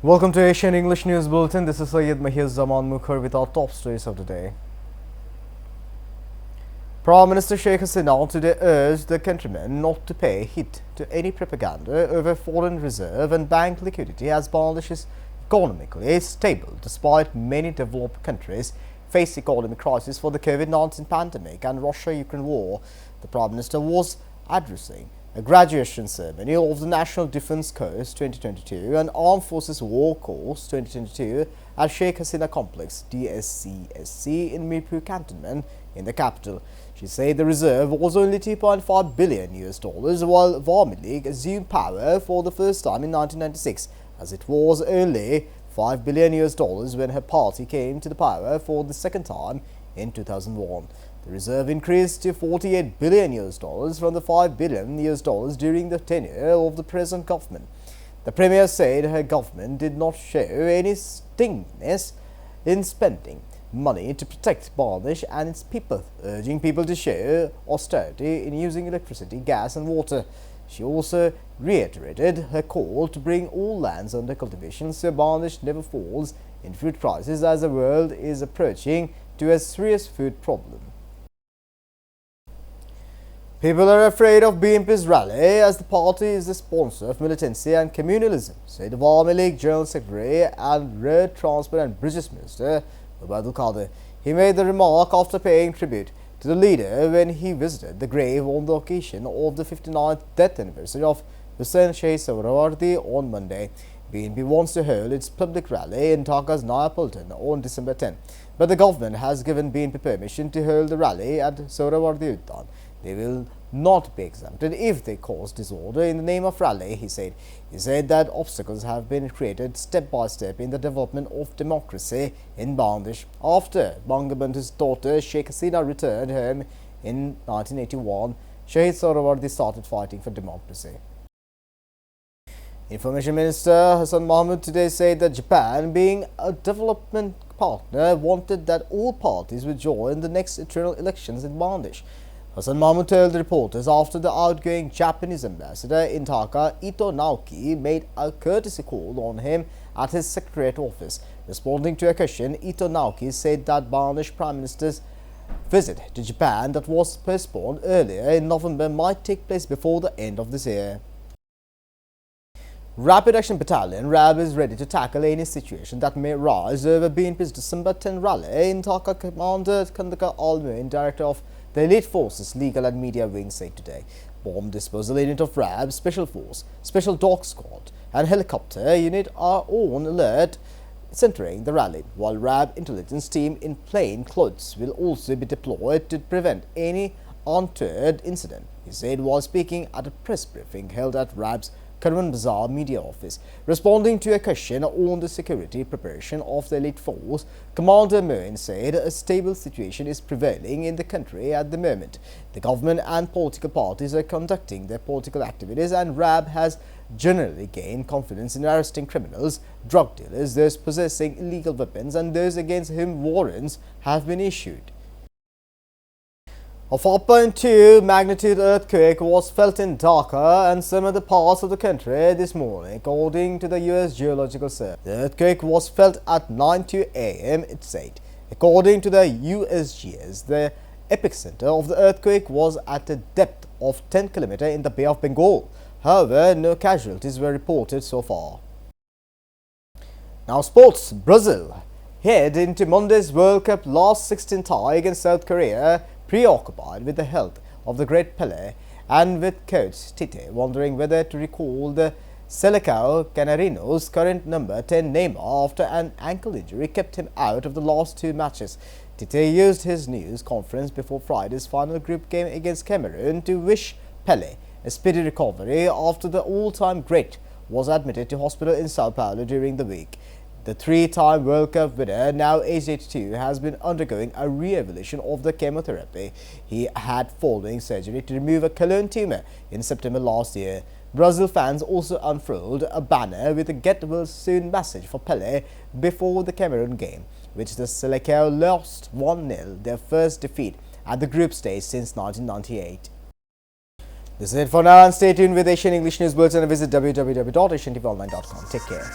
Welcome to Asian English News Bulletin. This is Syed Mahir Zaman Mukhar with our top stories of the day. Prime Minister Sheikh Hasina today urged the countrymen not to pay heed to any propaganda over foreign reserve and bank liquidity as Bangladesh is economically stable despite many developed countries face economic crisis for the COVID-19 pandemic and Russia-Ukraine war. The Prime Minister was addressing a graduation ceremony of the National Defence Course 2022 and Armed Forces War Course 2022 at Sheikh Hasina Complex DSCSC in Mirpur Cantonment in the capital. She said the reserve was only $2.5 billion while Awami League assumed power for the first time in 1996 as it was only $5 billion when her party came to the power for the second time in 2001. The reserve increased to $48 billion from the $5 billion during the tenure of the present government. The Premier said her government did not show any stinginess in spending money to protect Bangladesh and its people, urging people to show austerity in using electricity, gas and water. She also reiterated her call to bring all lands under cultivation so Bangladesh never falls in food crisis as the world is approaching to a serious food problem. People are afraid of BNP's rally as the party is the sponsor of militancy and communalism, said the Awami League General Secretary and Road Transport and Bridges Minister Ubaidul Qadir. He made the remark after paying tribute to the leader when he visited the grave on the occasion of the 59th death anniversary of Hussain Sheikh Sohrawardi on Monday. BNP wants to hold its public rally in Dhaka's Nayapolis on December 10, but the government has given BNP permission to hold the rally at Sohrawardi Uddan. They will not be exempted if they cause disorder in the name of rally, he said. He said that obstacles have been created step by step in the development of democracy in Bangladesh. After Bangabandhu's daughter Sheikh Hasina returned home in 1981, Sheikh Sohrawardi started fighting for democracy. Information Minister Hassan Mahmud today said that Japan, being a development partner, wanted that all parties would join the next internal elections in Bangladesh. Hassan Mahmud told the reporters after the outgoing Japanese ambassador in Dhaka, Ito Naoki, made a courtesy call on him at his secretariat office. Responding to a question, Ito Naoki said that Bangladesh Prime Minister's visit to Japan that was postponed earlier in November might take place before the end of this year. Rapid Action Battalion RAB is ready to tackle any situation that may rise over BNP's December 10 rally in Dhaka. Commander Khandaka Almoin, director of the Elite Forces Legal and Media Wing, said today. Bomb disposal unit of RAB, Special Force, Special Dog Squad and helicopter unit are on alert centering the rally, while RAB intelligence team in plain clothes will also be deployed to prevent any untoward incident, he said while speaking at a press briefing held at RAB's Karwan Bazaar media office. Responding to a question on the security preparation of the elite force, Commander Moen said a stable situation is prevailing in the country at the moment. The government and political parties are conducting their political activities and RAB has generally gained confidence in arresting criminals, drug dealers, those possessing illegal weapons and those against whom warrants have been issued. A 4.2 magnitude earthquake was felt in Dhaka and some other parts of the country this morning, according to the US Geological Survey. The earthquake was felt at 9:02 a.m., it said. According to the USGS, the epicenter of the earthquake was at a depth of 10 km in the Bay of Bengal. However, no casualties were reported so far. Now sports. Brazil head into Monday's World Cup last 16 tie against South Korea, preoccupied with the health of the great Pelé and with coach Tite wondering whether to recall the Selecao Canarinos' current number 10 Neymar after an ankle injury kept him out of the last two matches. Tite used his news conference before Friday's final group game against Cameroon to wish Pelé a speedy recovery after the all-time great was admitted to hospital in Sao Paulo during the week. The three-time World Cup winner, now aged 82, has been undergoing a re-evolution of the chemotherapy he had following surgery to remove a colon tumor in September last year. Brazil fans also unfurled a banner with a "Get Well Soon" message for Pelé before the Cameroon game, which the Selecao lost 1-0, their first defeat at the group stage since 1998. This is it for now, and stay tuned with Asian English News Bulletin and visit www.asiantvonline.com. Take care.